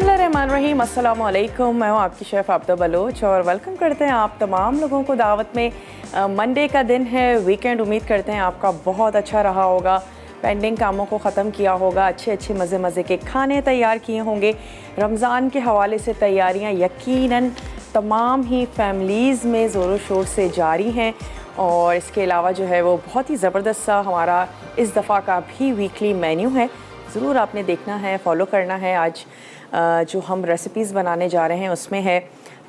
बिस्मिल्लाहिर्रहमानिर्रहीम, अस्सलाम वालेकुम। मैं हूँ आपकी शेफ़ आबिदा बलोच और वेलकम करते हैं आप तमाम लोगों को दावत में। मंडे का दिन है, वीकेंड। उम्मीद करते हैं आपका बहुत अच्छा रहा होगा, पेंडिंग कामों को ख़त्म किया होगा, अच्छे अच्छे मज़े के खाने तैयार किए होंगे। रमज़ान के हवाले से तैयारियाँ यकीनन तमाम ही फैमिलीज़ में ज़ोरों शोर से जारी हैं और इसके अलावा जो है वो बहुत ही ज़बरदस्त सा हमारा इस दफ़ा का भी वीकली मेन्यू है। ज़रूर आपने देखना है, फॉलो करना है। आज जो हम रेसिपीज़ बनाने जा रहे हैं उसमें है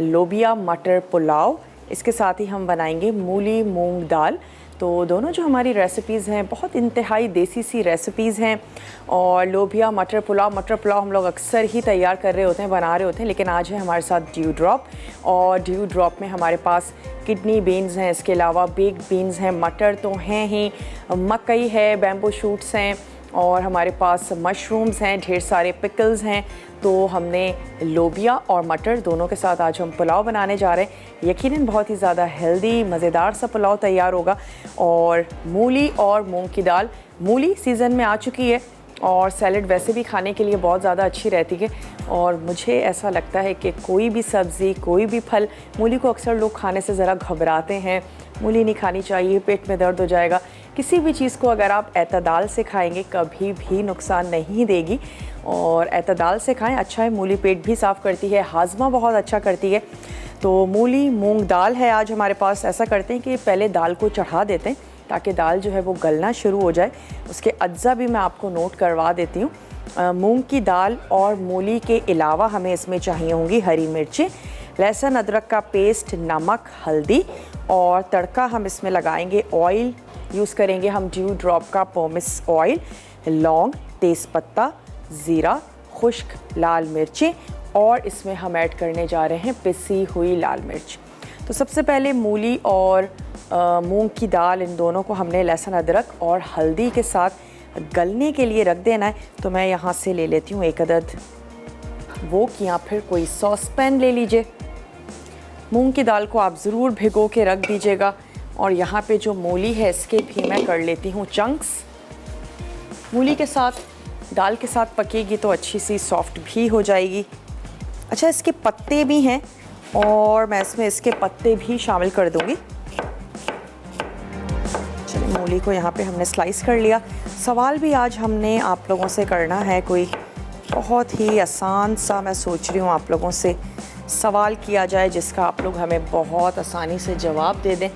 लोबिया मटर पुलाव, इसके साथ ही हम बनाएंगे मूली मूंग दाल। तो दोनों जो हमारी रेसिपीज़ हैं बहुत इंतहाई देसी सी रेसिपीज़ हैं। और लोबिया मटर पुलाव हम लोग अक्सर ही तैयार कर रहे होते हैं, बना रहे होते हैं, लेकिन आज है हमारे साथ ड्यू ड्रॉप। और ड्यू ड्रॉप में हमारे पास किडनी बीन्स हैं, इसके अलावा बेक्ड बीन्स हैं, मटर तो हैं ही, मकई है, बैम्बू शूट्स हैं और हमारे पास मशरूम्स हैं, ढेर सारे पिकल्स हैं। तो हमने लोबिया और मटर दोनों के साथ आज हम पुलाव बनाने जा रहे हैं। यकीनन बहुत ही ज़्यादा हेल्दी मज़ेदार सा पुलाव तैयार होगा। और मूली और मूंग की दाल, मूली सीज़न में आ चुकी है और सैलड वैसे भी खाने के लिए बहुत ज़्यादा अच्छी रहती है। और मुझे ऐसा लगता है कि कोई भी सब्ज़ी, कोई भी फल, मूली को अक्सर लोग खाने से ज़रा घबराते हैं, मूली नहीं खानी चाहिए, पेट में दर्द हो जाएगा। किसी भी चीज़ को अगर आप एतदाल से खाएंगे कभी भी नुकसान नहीं देगी और एतदाल से खाएं। अच्छा है, मूली पेट भी साफ़ करती है, हाजमा बहुत अच्छा करती है। तो मूली मूंग दाल है आज हमारे पास। ऐसा करते हैं कि पहले दाल को चढ़ा देते हैं ताकि दाल जो है वो गलना शुरू हो जाए। उसके अज्जा भी मैं आपको नोट करवा देती हूँ। मूंग की दाल और मूली के अलावा हमें इसमें चाहिए होंगी हरी मिर्चें, लहसुन अदरक का पेस्ट, नमक, हल्दी और तड़का हम इसमें लगाएंगे। ऑयल यूज़ करेंगे हम ड्यू ड्रॉप का पोमिस ऑयल, लौंग, तेज़पत्ता, ज़ीरा, खुश्क लाल मिर्चें और इसमें हम ऐड करने जा रहे हैं पिसी हुई लाल मिर्च। तो सबसे पहले मूली और मूंग की दाल, इन दोनों को हमने लहसुन अदरक और हल्दी के साथ गलने के लिए रख देना है। तो मैं यहाँ से ले लेती हूँ एक अदद वोक या फिर कोई सॉस पैन ले लीजिए। मूंग की दाल को आप ज़रूर भिगो के रख दीजिएगा। और यहाँ पे जो मूली है इसके भी मैं कर लेती हूँ चंक्स। मूली के साथ दाल के साथ पकेगी तो अच्छी सी सॉफ्ट भी हो जाएगी। अच्छा, इसके पत्ते भी हैं और मैं इसमें इसके पत्ते भी शामिल कर दूँगी। चलिए, मूली को यहाँ पे हमने स्लाइस कर लिया। सवाल भी आज हमने आप लोगों से करना है, कोई बहुत ही आसान सा मैं सोच रही हूँ आप लोगों से सवाल किया जाए जिसका आप लोग हमें बहुत आसानी से जवाब दे दें,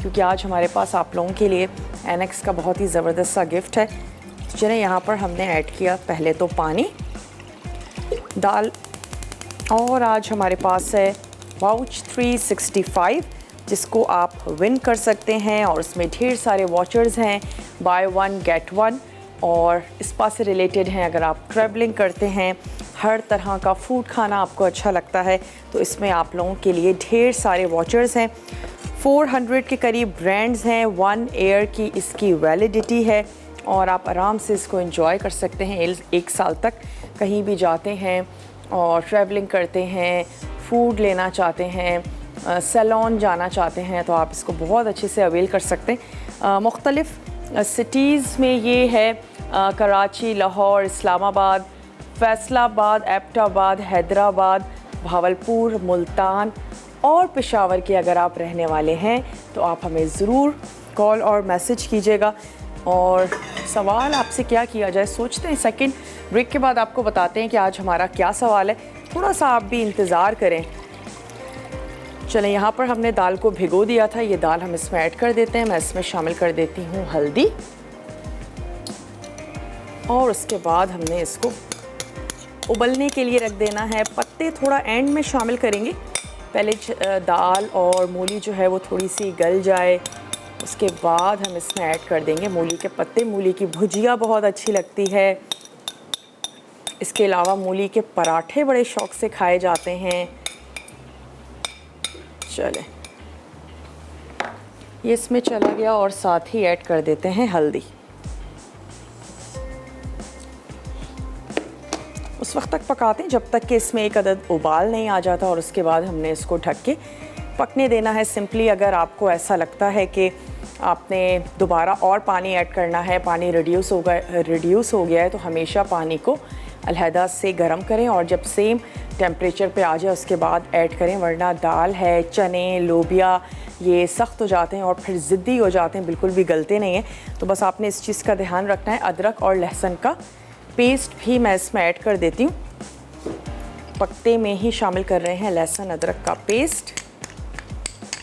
क्योंकि आज हमारे पास आप लोगों के लिए एनेक्स का बहुत ही ज़बरदस्त सा गिफ्ट है। तो चलिए, यहाँ पर हमने ऐड किया पहले तो पानी, दाल। और आज हमारे पास है वाउच 365 जिसको आप विन कर सकते हैं और उसमें ढेर सारे वॉचर्स हैं, बाय वन गेट वन। और इस पास से रिलेटेड हैं, अगर आप ट्रैवलिंग करते हैं, हर तरह का फूड खाना आपको अच्छा लगता है तो इसमें आप लोगों के लिए ढेर सारे वॉचर्स हैं। 400 के करीब ब्रांड्स हैं, 1 ईयर की इसकी वैलिडिटी है और आप आराम से इसको एंजॉय कर सकते हैं 1 साल तक। कहीं भी जाते हैं और ट्रैवलिंग करते हैं, फूड लेना चाहते हैं, सैलून जाना चाहते हैं तो आप इसको बहुत अच्छे से अवेल कर सकते हैं। मुख्तलिफ़ सिटीज़ में ये है, कराची, लाहौर, इस्लामाबाद, फैसलाबाद, एबटाबाद, हैदराबाद, भावलपुर, मुल्तान और पेशावर के अगर आप रहने वाले हैं तो आप हमें ज़रूर कॉल और मैसेज कीजिएगा। और सवाल आपसे क्या किया जाए सोचते हैं, सेकंड ब्रेक के बाद आपको बताते हैं कि आज हमारा क्या सवाल है। थोड़ा सा आप भी इंतज़ार करें। चलें, यहाँ पर हमने दाल को भिगो दिया था, ये दाल हम इसमें ऐड कर देते हैं। मैं इसमें शामिल कर देती हूँ हल्दी और उसके बाद हमने इसको उबलने के लिए रख देना है। पत्ते थोड़ा एंड में शामिल करेंगे, पहले दाल और मूली जो है वो थोड़ी सी गल जाए, उसके बाद हम इसमें ऐड कर देंगे मूली के पत्ते। मूली की भुजिया बहुत अच्छी लगती है, इसके अलावा मूली के पराठे बड़े शौक़ से खाए जाते हैं। चले, ये इसमें चला गया और साथ ही ऐड कर देते हैं हल्दी। उस वक्त तक पकाते हैं जब तक कि इसमें एक अदद उबाल नहीं आ जाता और उसके बाद हमने इसको ढक के पकने देना है। सिंपली अगर आपको ऐसा लगता है कि आपने दोबारा और पानी ऐड करना है, पानी रिड्यूस हो गया है, तो हमेशा पानी को अलहदा से गर्म करें और जब सेम टेम्परेचर पे आ जाए उसके बाद ऐड करें, वरना दाल है, चने, लोबिया ये सख्त हो जाते हैं और फिर ज़िद्दी हो जाते हैं, बिल्कुल भी गलते नहीं हैं। तो बस आपने इस चीज़ का ध्यान रखना है। अदरक और लहसुन का पेस्ट भी मैं इसमें ऐड कर देती हूँ। पत्ते में ही शामिल कर रहे हैं लहसुन अदरक का पेस्ट।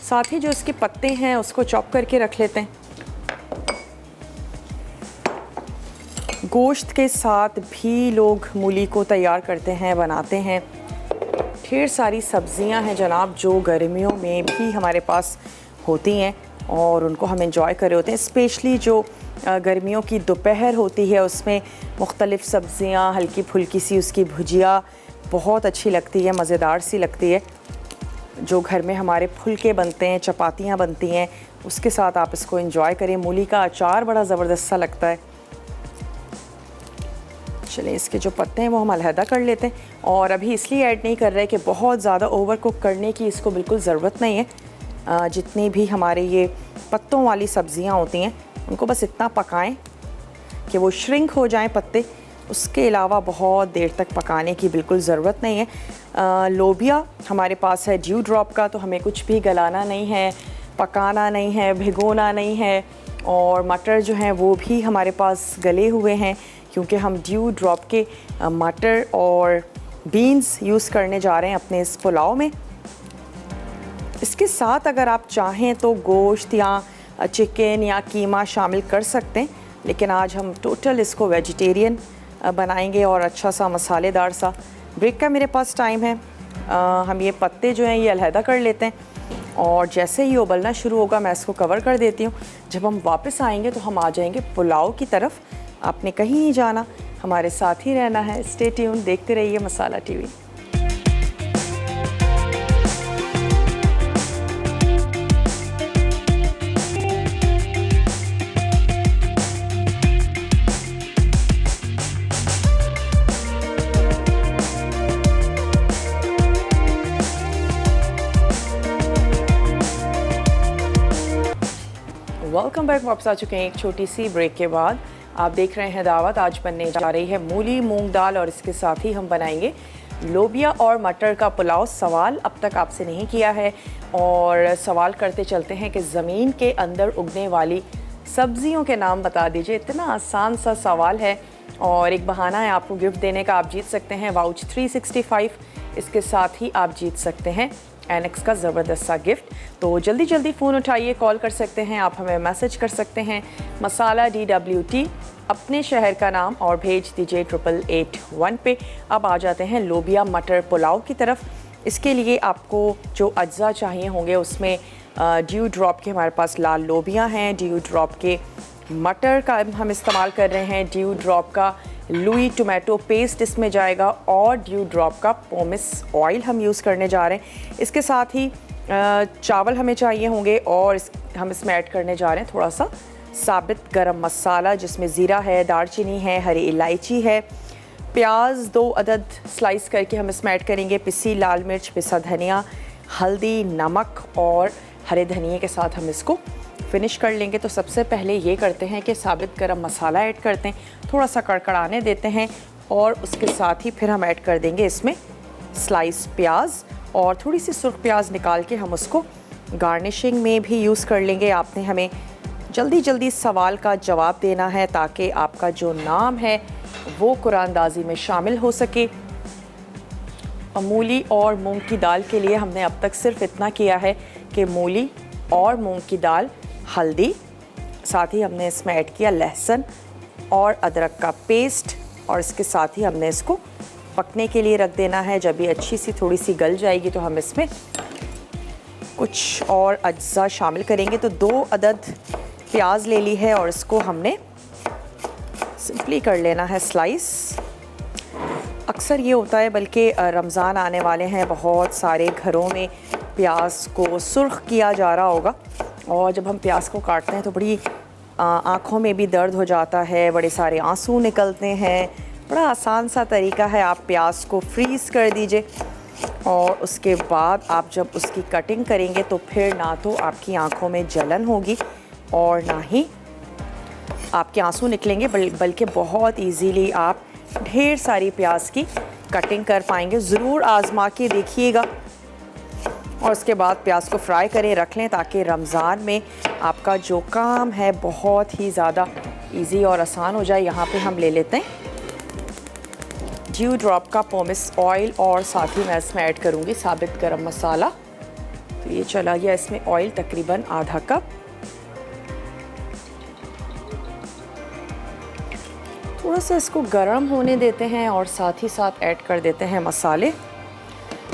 साथ ही जो इसके पत्ते हैं उसको चॉप करके रख लेते हैं। गोश्त के साथ भी लोग मूली को तैयार करते हैं, बनाते हैं। ढेर सारी सब्जियां हैं जनाब जो गर्मियों में भी हमारे पास होती हैं और उनको हम एंजॉय कर रहे होते हैं। स्पेशली जो गर्मियों की दोपहर होती है उसमें मुख्तलिफ़ सब्जियां, हल्की फुल्की सी उसकी भुजिया बहुत अच्छी लगती है, मज़ेदार सी लगती है। जो घर में हमारे फुलके बनते हैं, चपातियाँ बनती हैं, उसके साथ आप इसको एंजॉय करें। मूली का अचार बड़ा ज़बरदस्त सा लगता है। चलिए इसके जो पत्ते हैं वो हम अलहदा कर लेते हैं और अभी इसलिए ऐड नहीं कर रहे कि बहुत ज़्यादा ओवर कुक करने की इसको बिल्कुल ज़रूरत नहीं है। जितनी भी हमारे ये पत्तों वाली सब्ज़ियाँ होती हैं उनको बस इतना पकाएं कि वो श्रिंक हो जाएं पत्ते, उसके अलावा बहुत देर तक पकाने की बिल्कुल ज़रूरत नहीं है। लोबिया हमारे पास है ड्यू ड्रॉप का, तो हमें कुछ भी गलाना नहीं है, पकाना नहीं है, भिगोना नहीं है। और मटर जो हैं वो भी हमारे पास गले हुए हैं क्योंकि हम ड्यू ड्रॉप के मटर और बीन्स यूज़ करने जा रहे हैं अपने इस पुलाव में। इसके साथ अगर आप चाहें तो गोश्त या चिकन या कीमा शामिल कर सकते हैं, लेकिन आज हम टोटल इसको वेजिटेरियन बनाएंगे और अच्छा सा मसालेदार सा। ब्रेक का मेरे पास टाइम है। हम ये पत्ते जो हैं ये अलहदा कर लेते हैं और जैसे ही उबलना शुरू होगा मैं इसको कवर कर देती हूँ। जब हम वापस आएंगे तो हम आ जाएंगे पुलाव की तरफ। आपने कहीं नहीं जाना, हमारे साथ ही रहना है। स्टे ट्यून, देखते रहिए मसाला टीवी। Welcome back. वापस आ चुके हैं एक छोटी सी ब्रेक के बाद। आप देख रहे हैं दावत। आज बनने जा रही है मूली, मूंग दाल और इसके साथ ही हम बनाएंगे लोबिया और मटर का पुलाव। सवाल अब तक आपसे नहीं किया है और सवाल करते चलते हैं कि ज़मीन के अंदर उगने वाली सब्जियों के नाम बता दीजिए। इतना आसान सा सवाल है और एक बहाना है आपको गिफ्ट देने का। आप जीत सकते हैं वाउच 365। इसके साथ ही आप जीत सकते हैं एनेक्स का ज़बरदस्त सा गिफ्ट। तो जल्दी जल्दी फ़ोन उठाइए, कॉल कर सकते हैं, आप हमें मैसेज कर सकते हैं मसाला DWT अपने शहर का नाम और भेज दीजिए 8881 पे। अब आ जाते हैं लोबिया मटर पुलाव की तरफ। इसके लिए आपको जो अज्जा चाहिए होंगे उसमें ड्यू ड्रॉप के हमारे पास लाल लोबिया हैं, ड्यू ड्रॉप के मटर का हम इस्तेमाल कर रहे हैं, ड्यू ड्रॉप का लुई टोमेटो पेस्ट इसमें जाएगा और ड्यू ड्रॉप का पोमिस ऑयल हम यूज़ करने जा रहे हैं। इसके साथ ही चावल हमें चाहिए होंगे और हम इसमें ऐड करने जा रहे हैं थोड़ा सा साबित गरम मसाला जिसमें ज़ीरा है, दालचीनी है, हरी इलायची है। प्याज 2 अदद स्लाइस करके हम इसमें ऐड करेंगे, पिसी लाल मिर्च, पिसा धनिया, हल्दी, नमक और हरे धनिए के साथ हम इसको फिनिश कर लेंगे। तो सबसे पहले ये करते हैं कि साबित गरम मसाला ऐड करते हैं, थोड़ा सा कड़कड़ाने देते हैं और उसके साथ ही फिर हम ऐड कर देंगे इसमें स्लाइस प्याज और थोड़ी सी सुर्ख प्याज निकाल के हम उसको गार्निशिंग में भी यूज़ कर लेंगे। आपने हमें जल्दी जल्दी सवाल का जवाब देना है ताकि आपका जो नाम है वो कुरानदाजी में शामिल हो सके। मूली और मूंग की दाल के लिए हमने अब तक सिर्फ इतना किया है कि मूली और मूंग की दाल, हल्दी, साथ ही हमने इसमें ऐड किया लहसुन और अदरक का पेस्ट और इसके साथ ही हमने इसको पकने के लिए रख देना है। जब ये अच्छी सी थोड़ी सी गल जाएगी तो हम इसमें कुछ और अज्जा शामिल करेंगे। तो 2 अदद प्याज ले ली है और इसको हमने सिंपली कर लेना है स्लाइस। अक्सर ये होता है, बल्कि रमज़ान आने वाले हैं, बहुत सारे घरों में प्याज को सुर्ख किया जा रहा होगा और जब हम प्याज को काटते हैं तो बड़ी आँखों में भी दर्द हो जाता है, बड़े सारे आंसू निकलते हैं। बड़ा आसान सा तरीका है, आप प्याज को फ्रीज़ कर दीजिए और उसके बाद आप जब उसकी कटिंग करेंगे तो फिर ना तो आपकी आँखों में जलन होगी और ना ही आपके आंसू निकलेंगे, बल्कि बहुत इजीली आप ढेर सारी प्याज की कटिंग कर पाएंगे। ज़रूर आजमा के देखिएगा और उसके बाद प्याज को फ्राई करें, रख लें, ताकि रमज़ान में आपका जो काम है बहुत ही ज़्यादा इजी और आसान हो जाए। यहाँ पे हम ले लेते हैं ड्यू ड्रॉप का पोमेस ऑयल और साथ ही मैं इसमें ऐड करूँगी साबित गरम मसाला। तो ये चला गया इसमें ऑयल तकरीबन आधा कप। थोड़ा सा इसको गर्म होने देते हैं और साथ ही साथ ऐड कर देते हैं मसाले।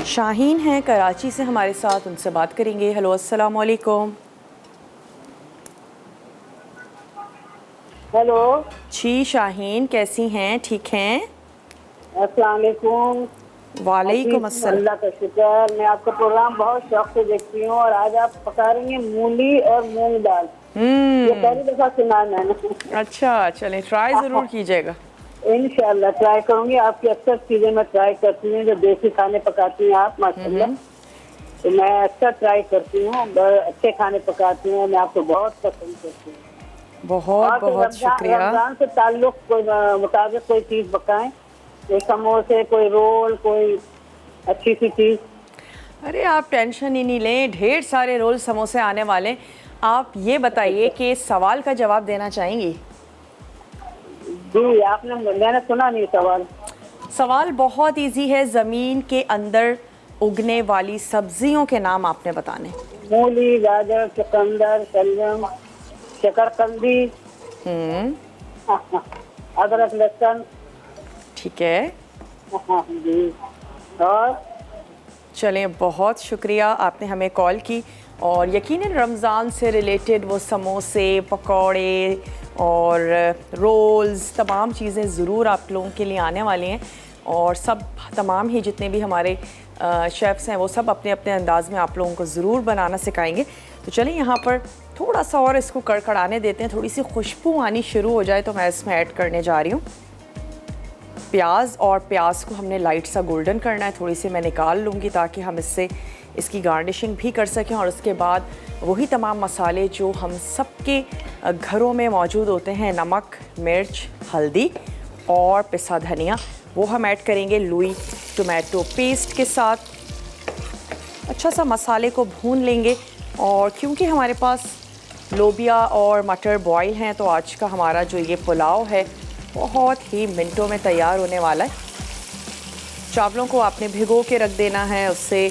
शाहीन हैं कराची से हमारे साथ, उनसे बात करेंगे। हेलो, अस्सलाम वालेकुम। हेलो जी शाहीन, कैसी हैं? ठीक हैं? अस्सलाम वालेकुम। वालेकुम अस्सलाम। अल्लाह का शुक्र। मैं आपका प्रोग्राम बहुत शौक से देखती हूँ और आज आप पका रही हैं मूली और मूंग दाल। ये पहली दफा सुना है मैंने। अच्छा, चलें, ट्राई ज़रूर कीजिएगा। इंशाल्लाह ट्राई करूंगी। आपकी अक्सर चीजें मैं ट्राई करती हूँ, जो देसी खाने पकाती हैं आप माशाल्लाह, तो मैं अक्सर ट्राई करती हूँ। अच्छे खाने पकाती हूँ, मैं आपको बहुत पसंद करती हूँ। बहुत बहुत शुक्रिया। रमजान से ताल्लुक कोई मुताबिक कोई चीज पकाएं, कोई समोसे, कोई रोल, कोई अच्छी सी चीज। अरे आप टेंशन ही नहीं लें, ढेर सारे रोल समोसे आने वाले। आप ये बताइए कि सवाल का जवाब देना चाहेंगी? जी, आपने, मैंने सुना नहीं सवाल। सवाल बहुत इजी है। ज़मीन के अंदर उगने वाली सब्जियों के नाम आपने बताने। मूली, गाजर, चुकंदर, शलजम, शकरकंदी, अदरक, लहसुन। ठीक है जी। और चलें, बहुत शुक्रिया आपने हमें कॉल की। और यकीनन रमज़ान से रिलेटेड वो समोसे, पकौड़े और रोल्स, तमाम चीज़ें ज़रूर आप लोगों के लिए आने वाली हैं। और सब तमाम ही जितने भी हमारे शेफ़्स हैं वो सब अपने अपने अंदाज़ में आप लोगों को ज़रूर बनाना सिखाएंगे। तो चलिए यहाँ पर थोड़ा सा और इसको कड़कड़ाने देते हैं, थोड़ी सी खुशबू आनी शुरू हो जाए तो मैं इसमें ऐड करने जा रही हूँ प्याज। और प्याज को हमने लाइट सा गोल्डन करना है। थोड़ी सी मैं निकाल लूँगी ताकि हम इससे इसकी गार्निशिंग भी कर सकें। और उसके बाद वही तमाम मसाले जो हम सबके घरों में मौजूद होते हैं, नमक, मिर्च, हल्दी और पिसा धनिया, वो हम ऐड करेंगे लुई टोमेटो पेस्ट के साथ। अच्छा सा मसाले को भून लेंगे। और क्योंकि हमारे पास लोबिया और मटर बॉयल हैं, तो आज का हमारा जो ये पुलाव है बहुत ही मिनटों में तैयार होने वाला है। चावलों को आपने भिगो के रख देना है, उससे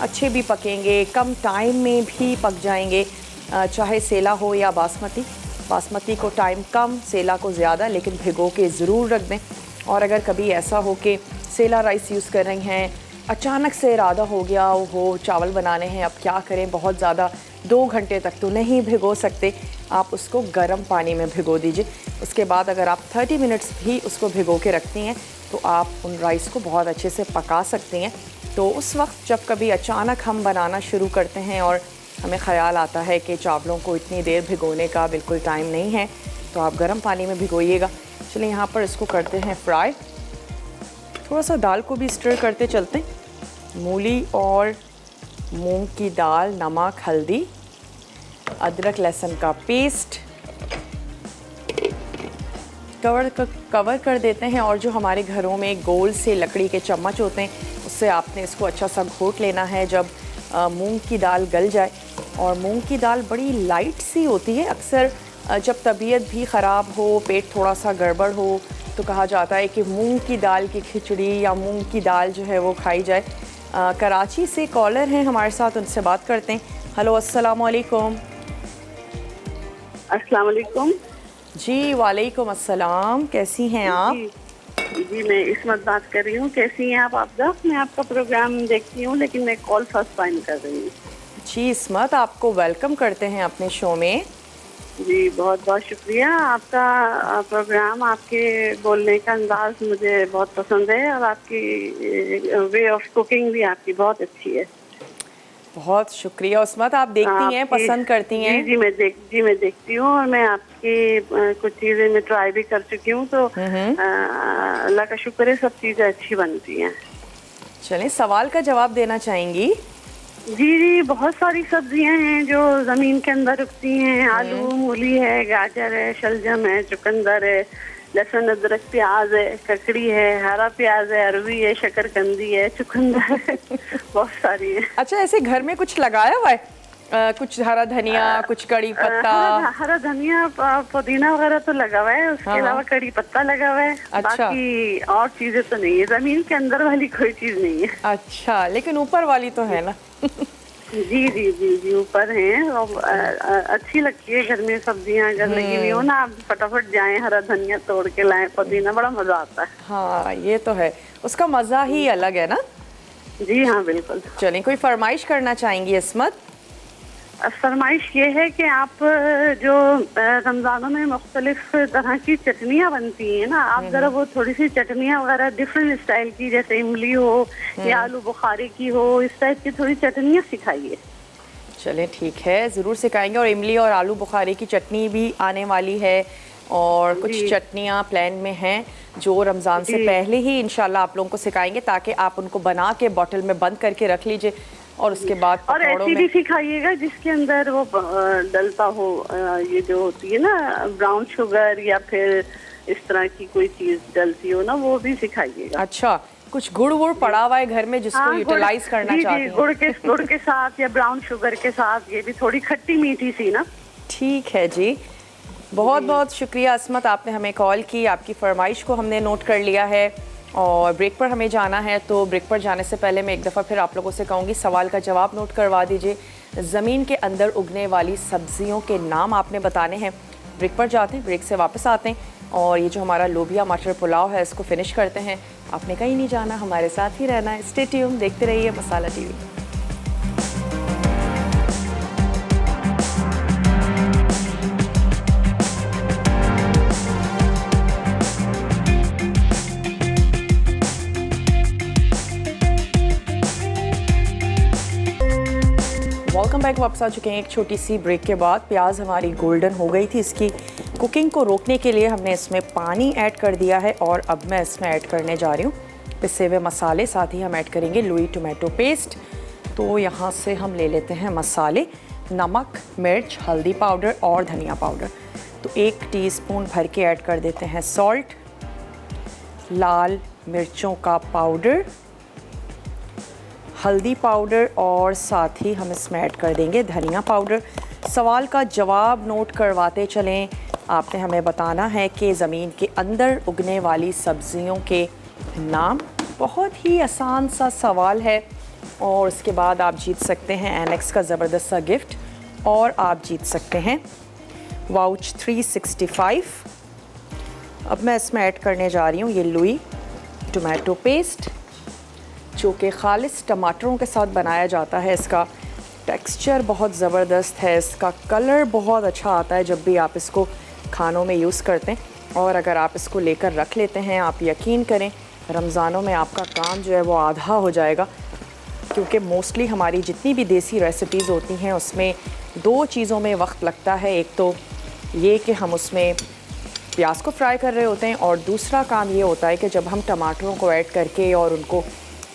अच्छे भी पकेंगे, कम टाइम में भी पक जाएंगे। चाहे सेला हो या बासमती, बासमती को टाइम कम, सेला को ज़्यादा, लेकिन भिगो के ज़रूर रख दें। और अगर कभी ऐसा हो कि सेला राइस यूज़ कर रही हैं, अचानक से इरादा हो गया हो चावल बनाने हैं, अब क्या करें, बहुत ज़्यादा 2 घंटे तक तो नहीं भिगो सकते, आप उसको गर्म पानी में भिगो दीजिए। उसके बाद अगर आप 30 मिनट्स भी उसको भिगो के रखती हैं तो आप उन राइस को बहुत अच्छे से पका सकती हैं। तो उस वक्त जब कभी अचानक हम बनाना शुरू करते हैं और हमें ख़याल आता है कि चावलों को इतनी देर भिगोने का बिल्कुल टाइम नहीं है, तो आप गर्म पानी में भिगोइएगा। चलिए यहाँ पर इसको करते हैं फ्राई। थोड़ा सा दाल को भी स्टर करते चलते हैं। मूली और मूंग की दाल, नमक, हल्दी, अदरक लहसुन का पेस्ट, कवर कर देते हैं। और जो हमारे घरों में गोल से लकड़ी के चम्मच होते हैं, उससे आपने इसको अच्छा सा घोट लेना है जब मूंग की दाल गल जाए। और मूंग की दाल बड़ी लाइट सी होती है। अक्सर जब तबीयत भी ख़राब हो, पेट थोड़ा सा गड़बड़ हो, तो कहा जाता है कि मूंग की दाल की खिचड़ी या मूंग की दाल जो है वो खाई जाए। कराची से कॉलर हैं हमारे साथ, उनसे बात करते हैं। हेलो, अस्सलाम वालेकुम। अस्सलाम वालेकुम। जी वालेकुम अस्सलाम, कैसी हैं आप? जी, मैं इस्मत बात कर रही हूँ। कैसी हैं आप? आपदा, मैं आपका प्रोग्राम देखती हूँ, लेकिन मैं कॉल फर्स्ट टाइम कर रही हूँ। जी इस्मत, आपको वेलकम करते हैं अपने शो में। जी, बहुत बहुत शुक्रिया। आपका प्रोग्राम, आपके बोलने का अंदाज मुझे बहुत पसंद है और आपकी वे ऑफ कुकिंग भी आपकी बहुत अच्छी है। बहुत शुक्रिया उस्मत। आप देखती हैं, पसंद करती हैं? जी, मैं देखती हूँ और मैं आपकी कुछ चीज़ें मैं ट्राई भी कर चुकी हूँ, तो अल्लाह का शुक्र है, सब चीज़ें अच्छी बनती हैं। चलें, सवाल का जवाब देना चाहेंगी? जी जी, बहुत सारी सब्जियां हैं जो जमीन के अंदर उगती हैं। आलू, मूली है, गाजर है, शलजम है, चुकंदर है, लहसुन, अदरक, प्याज है, ककड़ी है, हरा प्याज है, अरवी है, शकरकंदी है, चुकंदर है। बहुत सारी है। अच्छा, ऐसे घर में कुछ लगाया हुआ है? कुछ हरा धनिया, कुछ कड़ी पत्ता? हरा धनिया, पुदीना वगैरह तो लगा हुआ है, उसके हाँ, अलावा कड़ी पत्ता लगा हुआ है। अच्छा। बाकी और चीजें तो नहीं है, जमीन के अंदर वाली कोई चीज नहीं है। अच्छा, लेकिन ऊपर वाली तो है ना? जी जी जी जी, ऊपर हैं और अच्छी लगती है। घर में सब्जियां अगर लगी हुई हो ना, आप फटाफट जाएं, हरा धनिया तोड़ के लाएं, पुदीना, बड़ा मजा आता है। हाँ, ये तो है, उसका मज़ा ही अलग है ना। जी हाँ, बिल्कुल। चलिए, कोई फरमाइश करना चाहेंगी इस्मत? फरमाइश ये है कि आप जो रमजानों में मुख्तलिफ तरह की चटनियाँ बनती हैं ना, आप जरा वो थोड़ी सी चटनियाँ वगैरह डिफरेंट स्टाइल की, जैसे इमली हो या आलू बुखारे की हो, इस टाइप की थोड़ी चटनियाँ सिखाइए। चलिए ठीक है, ज़रूर सिखाएंगे। और इमली और आलू बुखारे की चटनी भी आने वाली है, और कुछ चटनियाँ प्लान में हैं जो रमज़ान से पहले ही इंशाल्लाह आप लोगों को सिखाएंगे, ताकि आप उनको बना के बॉटल में बंद करके रख लीजिए और उसके बाद और ऐसी भी सिखाइएगा जिसके अंदर वो डलता हो, ये जो होती है ना ब्राउन शुगर या फिर इस तरह की कोई चीज डलती हो ना, वो भी सिखाइएगा। अच्छा, कुछ गुड़ वुड़ पड़ा हुआ है घर में जिसको यूटिलाइज करना चाहते हैं? गुड़ के साथ या ब्राउन शुगर के साथ, ये भी थोड़ी खट्टी मीठी सी ना। ठीक है जी, बहुत बहुत शुक्रिया अस्मत, आपने हमें कॉल की, आपकी फरमाइश को हमने नोट कर लिया है और ब्रेक पर हमें जाना है। तो ब्रेक पर जाने से पहले मैं एक दफ़ा फिर आप लोगों से कहूँगी, सवाल का जवाब नोट करवा दीजिए। ज़मीन के अंदर उगने वाली सब्जियों के नाम आपने बताने हैं। ब्रेक पर जाते हैं, ब्रेक से वापस आते हैं और ये जो हमारा लोबिया मटर पुलाव है इसको फिनिश करते हैं। आपने कहीं नहीं जाना, हमारे साथ ही रहना है। स्टे ट्यून, देखते रहिए मसाला टीवी। वेलकम बैक, वापस आ चुके हैं एक छोटी सी ब्रेक के बाद। प्याज हमारी गोल्डन हो गई थी, इसकी कुकिंग को रोकने के लिए हमने इसमें पानी ऐड कर दिया है और अब मैं इसमें ऐड करने जा रही हूँ पिसे हुए मसाले, साथ ही हम ऐड करेंगे लुई टोमेटो पेस्ट। तो यहाँ से हम ले लेते हैं मसाले, नमक, मिर्च, हल्दी पाउडर और धनिया पाउडर। तो 1 टीस्पून भर के ऐड कर देते हैं सॉल्ट, लाल मिर्चों का पाउडर, हल्दी पाउडर और साथ ही हम इसमें ऐड कर देंगे धनिया पाउडर। सवाल का जवाब नोट करवाते चलें। आपने हमें बताना है कि ज़मीन के अंदर उगने वाली सब्जियों के नाम। बहुत ही आसान सा सवाल है और उसके बाद आप जीत सकते हैं एनेक्स का ज़बरदस्त सा गिफ्ट, और आप जीत सकते हैं वाउच 365। अब मैं इसमें ऐड करने जा रही हूँ ये लुई टोमेटो पेस्ट, जो कि खालिस टमाटरों के साथ बनाया जाता है। इसका टेक्सचर बहुत ज़बरदस्त है, इसका कलर बहुत अच्छा आता है जब भी आप इसको खानों में यूज़ करते हैं। और अगर आप इसको लेकर रख लेते हैं, आप यकीन करें रमज़ानों में आपका काम जो है वो आधा हो जाएगा, क्योंकि मोस्टली हमारी जितनी भी देसी रेसिपीज़ होती हैं उसमें 2 चीज़ों में वक्त लगता है। एक तो ये कि हम उसमें प्याज को फ्राई कर रहे होते हैं, और दूसरा काम ये होता है कि जब हम टमाटरों को ऐड करके और उनको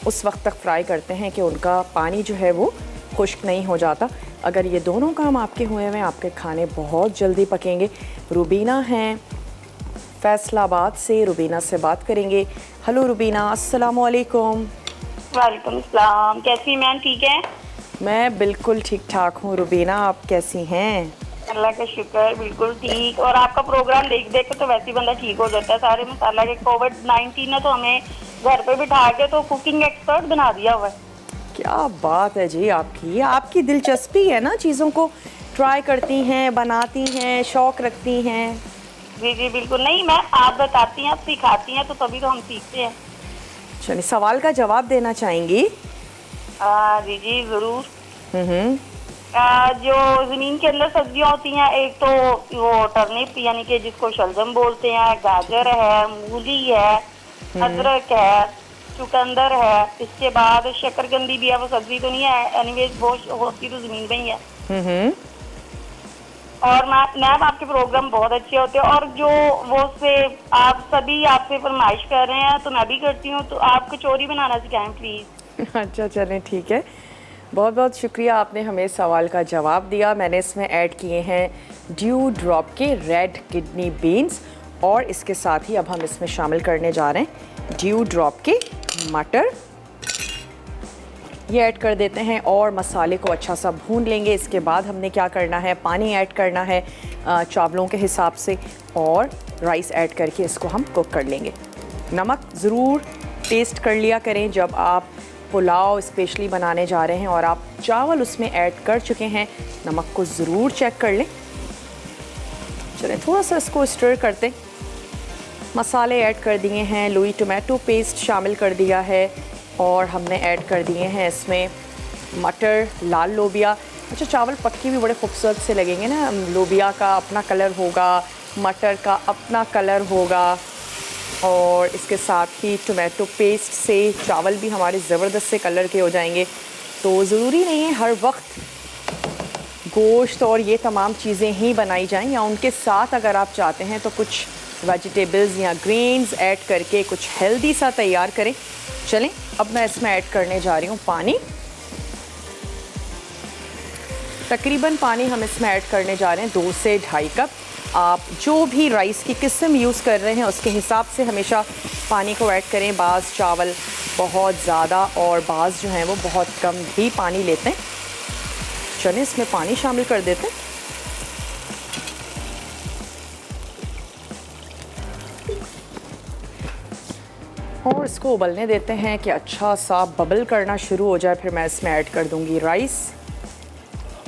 उस वक्त तक फ्राई करते हैं कि उनका पानी जो है वो खुश्क नहीं हो जाता। अगर ये दोनों काम आपके हुए हैं, आपके खाने बहुत जल्दी पकेंगे। रुबीना हैं फैसलाबाद से, रुबीना से बात करेंगे। हेलो रुबीना, अस्सलाम वालेकुम। वालेकुम सलाम, कैसी मैम? ठीक है, मैं बिल्कुल ठीक ठाक हूँ रुबीना, आप कैसी हैं? अल्लाह का शुक्र, बिल्कुल ठीक। और आपका प्रोग्राम देख देख के तो वैसे ही बंदा ठीक हो जाता है। सारे मसाला के कोविड-19 ने तो हमें घर पे बिठा के तो कुकिंग एक्सपर्ट बना दिया हुआ है। क्या बात है जी आपकी दिलचस्पी है ना, चीज़ों को ट्राई करती हैं, बनाती हैं, शौक़ रखती हैं। जी जी बिल्कुल। नहीं मैम, आप बताती हैं, आप सिखाती हैं, तो तभी तो हम सीखते हैं। चलिए, सवाल का जवाब देना चाहेंगी? जी जी ज़रूर। जो ज़मीन के अंदर सब्जियां होती हैं, एक तो वो टर्निप यानी कि जिसको शलजम बोलते हैं, गाजर है, मूली है, अदरक है, चुकंदर है, इसके बाद शकरकंदी भी है। वो सब्जी तो नहीं है, एनीवेज वो होती तो ज़मीन में ही है। और मैम आपके प्रोग्राम बहुत अच्छे होते हैं, और जो वो से आप सभी आपसे फरमाइश कर रहे हैं तो मैं भी करती हूँ, तो आप कचौरी बनाना सिखाएं प्लीज़। अच्छा, चलें ठीक है, बहुत बहुत शुक्रिया, आपने हमें सवाल का जवाब दिया। मैंने इसमें ऐड किए हैं ड्यू ड्रॉप के रेड किडनी बीन्स और इसके साथ ही अब हम इसमें शामिल करने जा रहे हैं ड्यू ड्रॉप के मटर। ये ऐड कर देते हैं और मसाले को अच्छा सा भून लेंगे। इसके बाद हमने क्या करना है, पानी ऐड करना है चावलों के हिसाब से और राइस ऐड करके इसको हम कुक कर लेंगे। नमक ज़रूर टेस्ट कर लिया करें जब आप पुलाव स्पेशली बनाने जा रहे हैं और आप चावल उसमें ऐड कर चुके हैं, नमक को ज़रूर चेक कर लें। चलें थोड़ा सा इसको स्टर करते। मसाले ऐड कर दिए हैं, लुई टोमेटो पेस्ट शामिल कर दिया है और हमने ऐड कर दिए हैं इसमें मटर, लाल लोबिया। अच्छा, चावल पक्के भी बड़े खूबसूरत से लगेंगे ना। लोबिया का अपना कलर होगा, मटर का अपना कलर होगा और इसके साथ ही टोमेटो पेस्ट से चावल भी हमारे ज़बरदस्त से कलर के हो जाएंगे। तो ज़रूरी नहीं है हर वक्त गोश्त और ये तमाम चीज़ें ही बनाई जाएं, या उनके साथ अगर आप चाहते हैं तो कुछ वेजिटेबल्स या ग्रेन्स ऐड करके कुछ हेल्दी सा तैयार करें। चलें अब मैं इसमें ऐड करने जा रही हूँ पानी। तकरीबन पानी हम इसमें ऐड करने जा रहे हैं 2 से 2.5 कप। आप जो भी राइस की किस्म यूज़ कर रहे हैं उसके हिसाब से हमेशा पानी को ऐड करें। बाज़ चावल बहुत ज़्यादा और बाज़ जो हैं वो बहुत कम भी पानी लेते हैं। चलें इसमें पानी शामिल कर देते हैं। और इसको उबलने देते हैं कि अच्छा सा बबल करना शुरू हो जाए। फिर मैं इसमें ऐड कर दूंगी राइस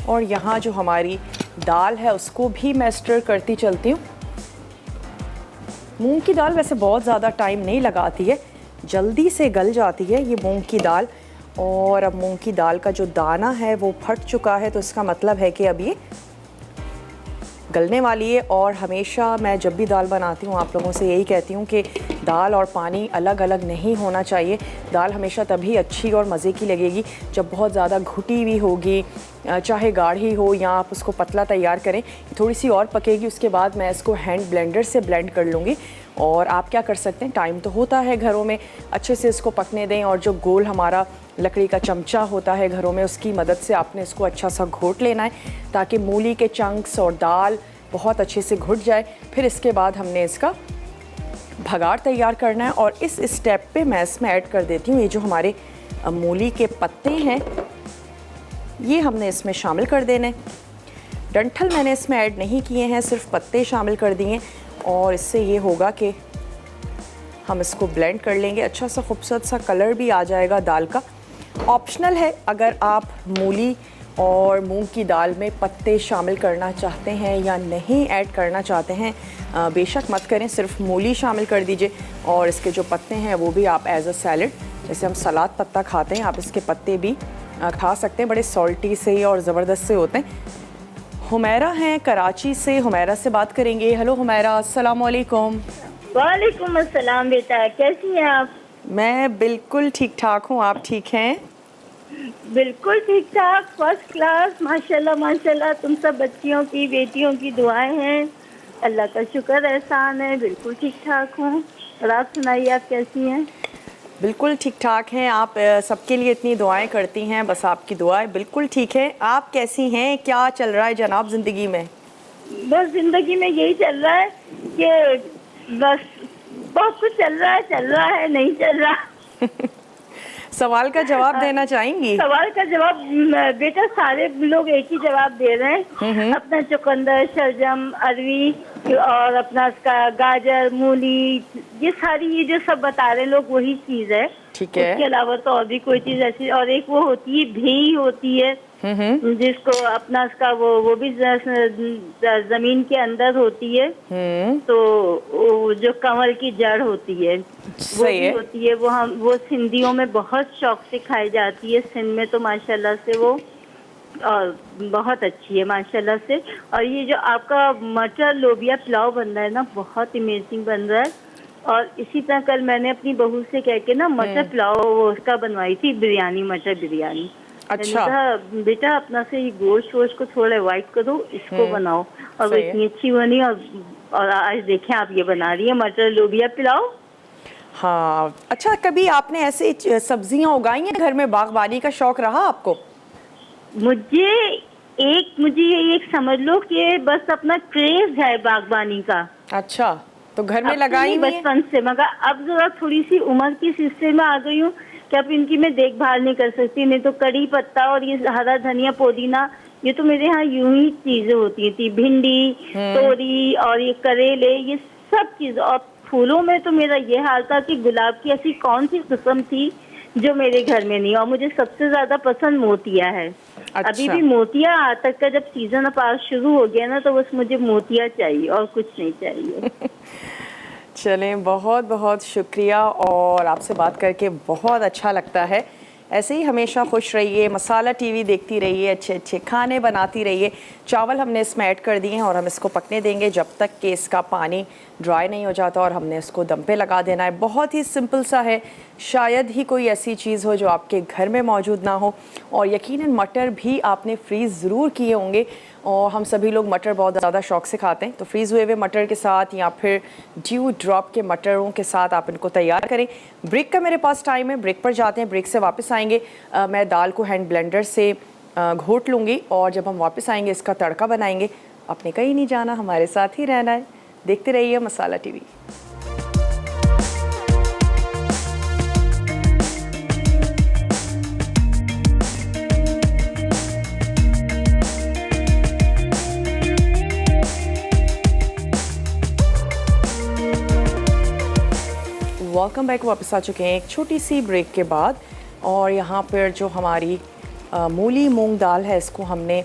और यहाँ जो हमारी दाल है उसको भी मैं स्टर करती चलती हूँ। मूंग की दाल वैसे बहुत ज़्यादा टाइम नहीं लगाती है, जल्दी से गल जाती है ये मूंग की दाल। और अब मूंग की दाल का जो दाना है वो फट चुका है, तो इसका मतलब है कि अब ये गलने वाली है। और हमेशा मैं जब भी दाल बनाती हूँ आप लोगों से यही कहती हूँ कि दाल और पानी अलग अलग नहीं होना चाहिए। दाल हमेशा तभी अच्छी और मज़े की लगेगी जब बहुत ज़्यादा घुटी हुई होगी, चाहे गाढ़ी हो या आप उसको पतला तैयार करें। थोड़ी सी और पकेगी, उसके बाद मैं इसको हैंड ब्लेंडर से ब्लेंड कर लूँगी। और आप क्या कर सकते हैं, टाइम तो होता है घरों में, अच्छे से इसको पकने दें और जो गोल हमारा लकड़ी का चमचा होता है घरों में उसकी मदद से आपने इसको अच्छा सा घोट लेना है ताकि मूली के चंक्स और दाल बहुत अच्छे से घुट जाए। फिर इसके बाद हमने इसका भगार तैयार करना है और इस स्टेप पे मैं इसमें ऐड कर देती हूँ ये जो हमारे मूली के पत्ते हैं, ये हमने इसमें शामिल कर देने। डंठल मैंने इसमें ऐड नहीं किए हैं, सिर्फ पत्ते शामिल कर दिए और इससे ये होगा कि हम इसको ब्लेंड कर लेंगे। अच्छा सा खूबसूरत सा कलर भी आ जाएगा दाल का। ऑप्शनल है, अगर आप मूली और मूंग की दाल में पत्ते शामिल करना चाहते हैं या नहीं ऐड करना चाहते हैं, बेशक मत करें, सिर्फ मूली शामिल कर दीजिए और इसके जो पत्ते हैं वो भी आप एज अ सैलड, जैसे हम सलाद पत्ता खाते हैं, आप इसके पत्ते भी खा सकते हैं। बड़े सॉल्टी से और ज़बरदस्त से होते हैं। हुमैरा हैं कराची से, हुमैरा से बात करेंगे। हेलो हुमैरा, अस्सलाम वालेकुम। वालेकुम अस्सलाम बेटा, कैसी हैं आप? मैं बिल्कुल ठीक ठाक हूँ, आप ठीक हैं? बिल्कुल ठीक ठाक, फर्स्ट क्लास, माशाल्लाह माशाल्लाह। तुम सब बच्चियों की, बेटियों की दुआएं हैं, अल्लाह का शुक्र एहसान है, बिल्कुल ठीक ठाक हूँ। और आप सुनाइए, आप कैसी हैं? बिल्कुल ठीक ठाक हैं। आप सबके लिए इतनी दुआएं करती हैं, बस आपकी दुआएं बिल्कुल ठीक है। आप कैसी हैं, क्या चल रहा है जनाब ज़िंदगी में? बस जिंदगी में यही चल रहा है कि बस बहुत कुछ चल रहा है, नहीं चल रहा। सवाल का जवाब देना चाहेंगी? सवाल का जवाब बेटा सारे लोग एक ही जवाब दे रहे हैं। अपना चुकंदर, शलजम, अरवी और अपना इसका गाजर, मूली, ये सारी ये जो सब बता रहे हैं लोग वही चीज है। ठीक है। उसके अलावा तो और भी कोई चीज ऐसी, और एक वो होती है भेई होती है जिसको अपना इसका वो भी जमीन के अंदर होती है। तो वो जो कमल की जड़ होती है वो भी होती है, वो सिंधियों में बहुत शौक से खाई जाती है। सिंध में तो माशाल्लाह से वो और बहुत अच्छी है माशाल्लाह से। और ये जो आपका मटर लोबिया पुलाव बन रहा है ना, बहुत अमेजिंग बन रहा है। और इसी तरह कल मैंने अपनी बहू से कह के ना मटर पुलाव उसका बनवाई थी, बिरयानी, मटर बिरयानी। अच्छा। बेटा अपना से ये गोश्त वोश्त को थोड़ा अवॉइड करो, इसको बनाओ। और वो इतनी अच्छी बनी। और आज देखें आप ये बना रही है मटर लोबिया पुलाव। हाँ, अच्छा, कभी आपने ऐसे सब्जियां उगाई हैं घर में? बागबानी का शौक रहा आपको? मुझे ये एक समझ लो कि बस अपना क्रेज है बागबानी का। अच्छा, तो घर में अब लगाई से नहीं, हुई है? बचपन से, मगर अब जरा थोड़ी सी उम्र की हिस्से में आ गई हूँ कि अब इनकी मैं देखभाल नहीं कर सकती। नहीं तो कड़ी पत्ता और ये हरा धनिया पुदीना, ये तो मेरे यहाँ यूं ही चीजें होती थी। भिंडी, तोरी और ये करेले, ये सब चीज। और फूलों में तो मेरा ये हाल था कि गुलाब की ऐसी कौन सी किस्म थी जो मेरे घर में नहीं। और मुझे सबसे ज्यादा पसंद मोतिया है। अच्छा। अभी भी मोतिया आज तक का जब सीजन पास शुरू हो गया ना, तो बस मुझे मोतिया चाहिए और कुछ नहीं चाहिए। चलें, बहुत बहुत शुक्रिया और आपसे बात करके बहुत अच्छा लगता है। ऐसे ही हमेशा खुश रहिए, मसाला टीवी देखती रहिए, अच्छे अच्छे खाने बनाती रहिए। चावल हमने इसमें ऐड कर दिए हैं और हम इसको पकने देंगे जब तक कि इसका पानी ड्राई नहीं हो जाता और हमने इसको दम पे लगा देना है। बहुत ही सिंपल सा है, शायद ही कोई ऐसी चीज़ हो जो आपके घर में मौजूद ना हो। और यकीनन मटर भी आपने फ्रीज़ ज़रूर किए होंगे और हम सभी लोग मटर बहुत ज़्यादा शौक से खाते हैं। तो फ्रीज़ हुए हुए मटर के साथ या फिर ड्यू ड्रॉप के मटरों के साथ आप इनको तैयार करें। ब्रेक का मेरे पास टाइम है, ब्रेक पर जाते हैं। ब्रेक से वापस आएंगे, मैं दाल को हैंड ब्लेंडर से घोट लूँगी और जब हम वापस आएंगे इसका तड़का बनाएंगे। आपने कहीं नहीं जाना, हमारे साथ ही रहना है। देखते रहिए मसाला टीवी। वेलकम बैक, वापस आ चुके हैं एक छोटी सी ब्रेक के बाद। और यहाँ पर जो हमारी मूली मूंग दाल है, इसको हमने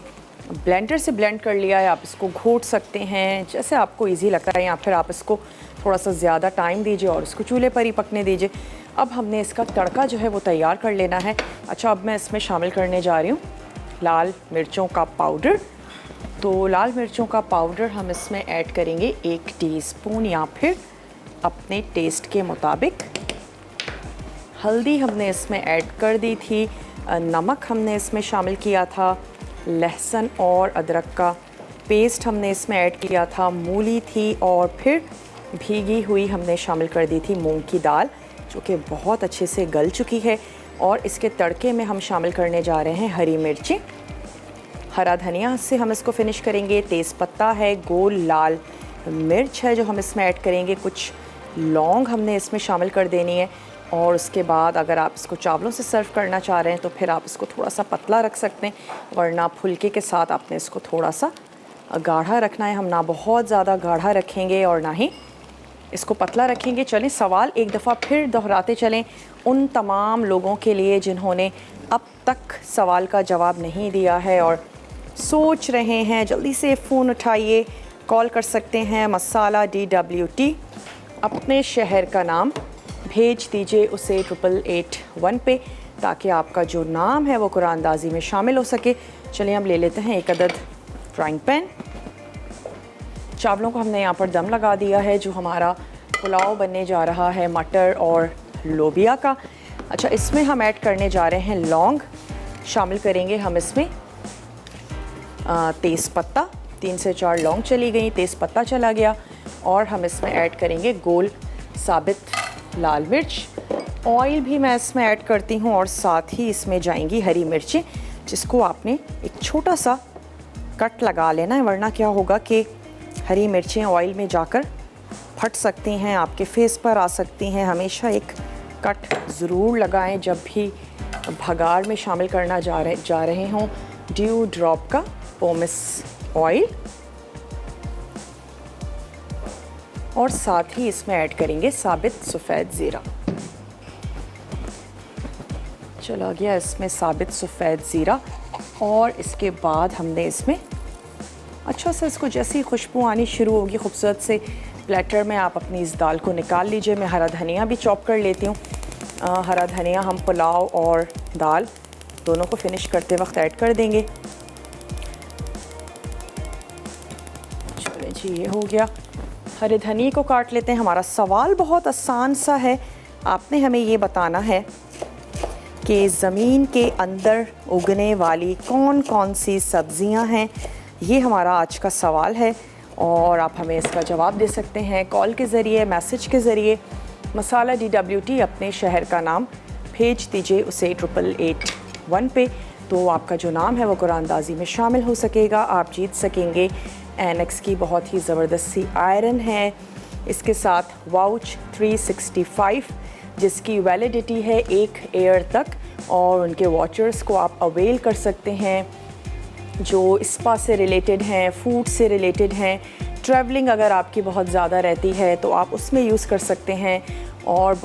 ब्लेंडर से ब्लेंड कर लिया है। आप इसको घोट सकते हैं जैसे आपको इजी लगता है, या फिर आप इसको थोड़ा सा ज़्यादा टाइम दीजिए और इसको चूल्हे पर ही पकने दीजिए। अब हमने इसका तड़का जो है वो तैयार कर लेना है। अच्छा, अब मैं इसमें शामिल करने जा रही हूँ लाल मिर्चों का पाउडर। तो लाल मिर्चों का पाउडर हम इसमें ऐड करेंगे 1 टीस्पून या फिर अपने टेस्ट के मुताबिक। हल्दी हमने इसमें ऐड कर दी थी, नमक हमने इसमें शामिल किया था, लहसुन और अदरक का पेस्ट हमने इसमें ऐड किया था, मूली थी और फिर भीगी हुई हमने शामिल कर दी थी मूंग की दाल, जो कि बहुत अच्छे से गल चुकी है। और इसके तड़के में हम शामिल करने जा रहे हैं हरी मिर्चें, हरा धनिया से हम इसको फिनिश करेंगे, तेज़पत्ता है, गोल लाल मिर्च है जो हम इसमें ऐड करेंगे, कुछ लौंग हमने इसमें शामिल कर देनी है। और उसके बाद अगर आप इसको चावलों से सर्व करना चाह रहे हैं तो फिर आप इसको थोड़ा सा पतला रख सकते हैं, वरना फुलके के साथ आपने इसको थोड़ा सा गाढ़ा रखना है। हम ना बहुत ज़्यादा गाढ़ा रखेंगे और ना ही इसको पतला रखेंगे। चलें, सवाल एक दफ़ा फिर दोहराते चलें उन तमाम लोगों के लिए जिन्होंने अब तक सवाल का जवाब नहीं दिया है और सोच रहे हैं। जल्दी से फ़ोन उठाइए, कॉल कर सकते हैं मसाला DWT, अपने शहर का नाम भेज दीजिए उसे 8881 पे, ताकि आपका जो नाम है वो कुरानंदाज़ी में शामिल हो सके। चलिए हम ले लेते हैं एक अदद फ्राइंग पैन। चावलों को हमने यहाँ पर दम लगा दिया है। जो हमारा पुलाव बनने जा रहा है मटर और लोबिया का। अच्छा, इसमें हम ऐड करने जा रहे हैं लौंग, शामिल करेंगे हम इसमें तेज़पत्ता, 3 से 4 लौंग चली गई, तेज़पत्ता चला गया। और हम इसमें ऐड करेंगे गोल साबित लाल मिर्च। ऑयल भी मैं इसमें ऐड करती हूँ और साथ ही इसमें जाएंगी हरी मिर्चें, जिसको आपने एक छोटा सा कट लगा लेना है, वरना क्या होगा कि हरी मिर्चें ऑयल में जाकर फट सकती हैं, आपके फेस पर आ सकती हैं। हमेशा एक कट ज़रूर लगाएं जब भी भगार में शामिल करना जा रहे हों ड्यू ड्रॉप का पोमेस ऑयल। और साथ ही इसमें ऐड करेंगे साबित सफ़ेद ज़ीरा। चला गया इसमें साबित सफ़ेद ज़ीरा। और इसके बाद हमने इसमें अच्छा से इसको जैसे ही खुशबू आनी शुरू होगी खूबसूरत से प्लेटर में, आप अपनी इस दाल को निकाल लीजिए। मैं हरा धनिया भी चॉप कर लेती हूँ। हरा धनिया हम पुलाव और दाल दोनों को फिनिश करते वक्त ऐड कर देंगे। चलिए जी, ये हो गया। हरे धनिए को काट लेते हैं। हमारा सवाल बहुत आसान सा है, आपने हमें ये बताना है कि ज़मीन के अंदर उगने वाली कौन कौन सी सब्ज़ियां हैं। ये हमारा आज का सवाल है और आप हमें इसका जवाब दे सकते हैं कॉल के ज़रिए, मैसेज के ज़रिए। मसाला DWT, अपने शहर का नाम भेज दीजिए उसे 8881 पे, तो आपका जो नाम है वो कुरानदाजी में शामिल हो सकेगा। आप जीत सकेंगे एनेक्स की बहुत ही ज़बरदस्त सी आयरन है, इसके साथ वाउच 365 जिसकी वैलिडिटी है 1 ईयर तक, और उनके वॉचर्स को आप अवेल कर सकते हैं जो स्पा से रिलेटेड हैं, फूड से रिलेटेड हैं। ट्रैवलिंग अगर आपकी बहुत ज़्यादा रहती है तो आप उसमें यूज़ कर सकते हैं, और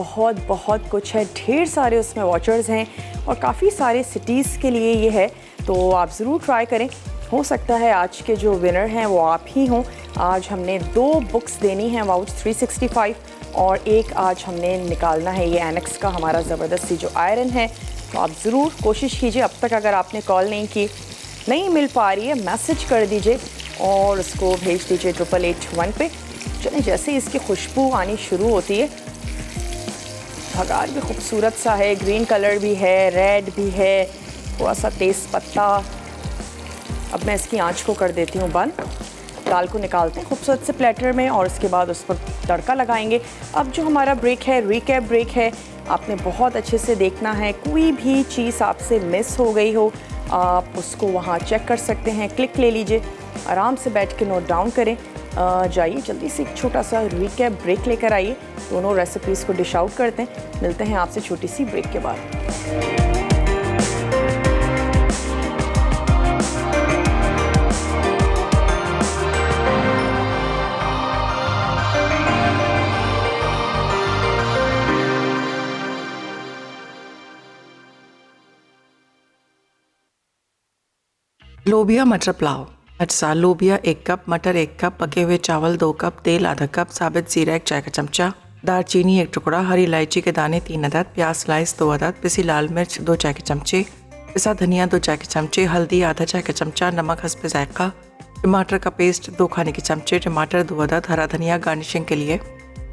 बहुत कुछ है, ढेर सारे उसमें वॉचर्स हैं और काफ़ी सारे सिटीज़ के लिए ये है, तो आप ज़रूर ट्राई करें। हो सकता है आज के जो विनर हैं वो आप ही हों। आज हमने 2 बुक्स देनी हैं वाउच 365 और एक आज हमने निकालना है ये एनेक्स का हमारा ज़बरदस्त सी जो आयरन है। तो आप ज़रूर कोशिश कीजिए। अब तक अगर आपने कॉल नहीं की, नहीं मिल पा रही है, मैसेज कर दीजिए और उसको भेज दीजिए 8881 पे। चलिए, जैसे ही इसकी खुशबू आनी शुरू होती है, भगार भी खूबसूरत सा है, ग्रीन कलर भी है, रेड भी है, थोड़ा सा तेज़ पत्ता। अब मैं इसकी आंच को कर देती हूँ बंद। दाल को निकालते हैं खूबसूरत से प्लेटर में और उसके बाद उस पर तड़का लगाएंगे। अब जो हमारा ब्रेक है, रिकैप ब्रेक है, आपने बहुत अच्छे से देखना है। कोई भी चीज़ आपसे मिस हो गई हो, आप उसको वहाँ चेक कर सकते हैं। क्लिक ले लीजिए, आराम से बैठ के नोट डाउन करें। जाइए जल्दी से एक छोटा सा रिकैप ब्रेक लेकर आइए। दोनों रेसिपीज़ को डिश आउट करते हैं। मिलते हैं आपसे छोटी सी ब्रेक के बाद। लोबिया मटर पुलाव। अच्छा, लोबिया 1 कप, मटर 1 कप, पके हुए चावल 2 कप, तेल आधा कप, साबित जीरा 1 चाय का चमचा, दालचीनी 1 टुकड़ा, हरी इलायची के दाने 3 अदद, प्याज स्लाइस 2 अदद, पिसी लाल मिर्च 2 चाय के चमचे, पिसा धनिया 2 चाय के चमचे, हल्दी आधा चाय का चमचा, नमक हस्बे जायका, टमाटर का पेस्ट 2 खाने के चमचे, टमाटर 2 अदद, हरा धनिया गार्निशिंग के लिए।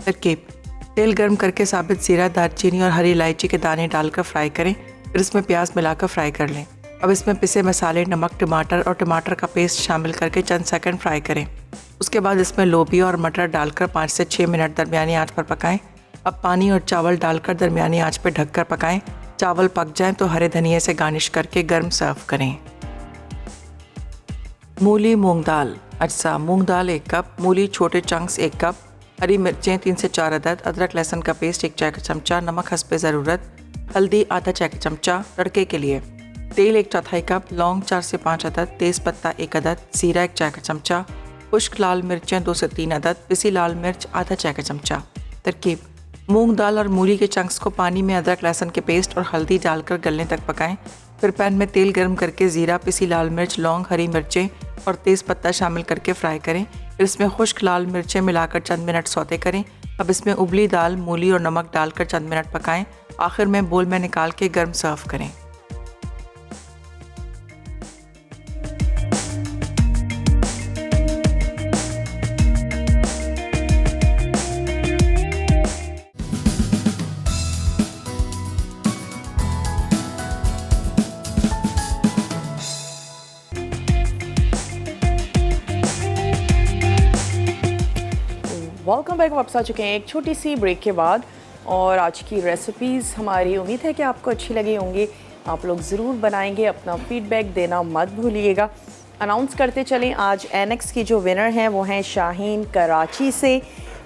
तरकीब: तेल गर्म करके साबित जीरा, दालचीनी और हरी इलायची के दाने डालकर फ्राई करें, फिर इसमें प्याज मिलाकर फ्राई कर लें। अब इसमें पिसे मसाले, नमक, टमाटर और टमाटर का पेस्ट शामिल करके चंद सेकंड फ्राई करें। उसके बाद इसमें लोबिया और मटर डालकर 5 से 6 मिनट दरमियानी आंच पर पकाएं। अब पानी और चावल डालकर दरमियानी आंच पर ढककर पकाएं। चावल पक जाएं तो हरे धनिये से गार्निश करके गर्म सर्व करें। मूली मूंग दाल। अच्छा, मूंग दाल 1 कप, मूली छोटे चंक्स 1 कप, हरी मिर्चें 3 से 4 अदद, अदरक लहसुन का पेस्ट 1 चाय का चमचा, नमक हस्बे ज़रूरत, हल्दी आधा चाय का चमचा। तड़के के लिए: तेल 1/4 कप, लौंग 4 से 5 अदद, तेज़ पत्ता 1 अदद, जीरा 1 चाय का चमचा, खुश्क लाल मिर्चें 2 से 3 अदद, पिसी लाल मिर्च आधा चाय का चमचा। तरकीब: मूंग दाल और मूली के चंक्स को पानी में अदरक लहसुन के पेस्ट और हल्दी डालकर गलने तक पकाएं। फिर पैन में तेल गर्म करके जीरा, पिसी लाल मिर्च, लौंग, हरी मिर्चें और तेज़ पत्ता शामिल करके फ्राई करें। फिर इसमें खुश्क लाल मिर्चें मिलाकर चंद मिनट सौते करें। अब इसमें उबली दाल, मूली और नमक डालकर चंद मिनट पकाएं। आखिर में बोल में निकाल के गर्म सर्व करें। Welcome back. वापस आ चुके हैं एक छोटी सी ब्रेक के बाद, और आज की रेसिपीज़ हमारी उम्मीद है कि आपको अच्छी लगी होंगी। आप लोग ज़रूर बनाएंगे, अपना फीडबैक देना मत भूलिएगा। अनाउंस करते चलें, आज एनेक्स की जो विनर हैं वो हैं शाहीन कराची से।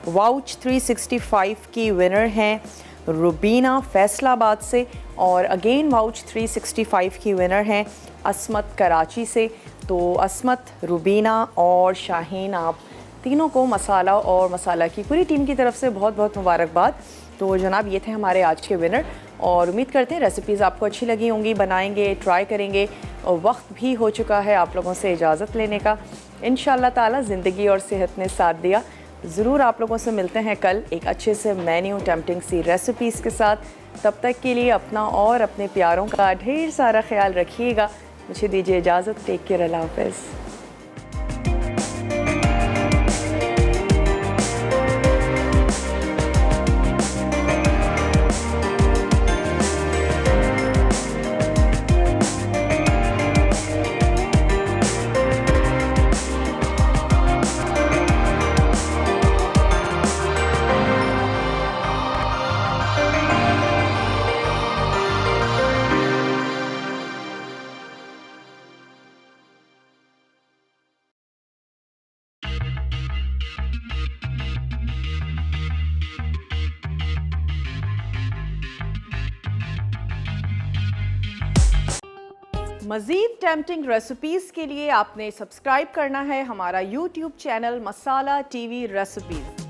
वाउच 365 की विनर हैं रुबीना फैसलाबाद से, और अगेन वाउच 365 की विनर हैं असमत कराची से। तो असमत, रुबीना और शाहीन, आप तीनों को मसाला और मसाला की पूरी टीम की तरफ से बहुत बहुत मुबारकबाद। तो जनाब, ये थे हमारे आज के विनर, और उम्मीद करते हैं रेसिपीज़ आपको अच्छी लगी होंगी। बनाएंगे, ट्राई करेंगे, और वक्त भी हो चुका है आप लोगों से इजाज़त लेने का। इंशाअल्लाह ताला ज़िंदगी और सेहत ने साथ दिया। ज़रूर आप लोगों से मिलते हैं कल एक अच्छे से मेन्यू, टेम्पटिंग सी रेसिपीज़ के साथ। तब तक के लिए अपना और अपने प्यारों का ढेर सारा ख्याल रखिएगा। मुझे दीजिए इजाज़त। टेक केयर, अल्लाह हाफ़िज़। मज़ीद टेम्पटिंग रेसिपीज़ के लिए आपने सब्सक्राइब करना है हमारा YouTube चैनल मसाला टीवी रेसिपीज़।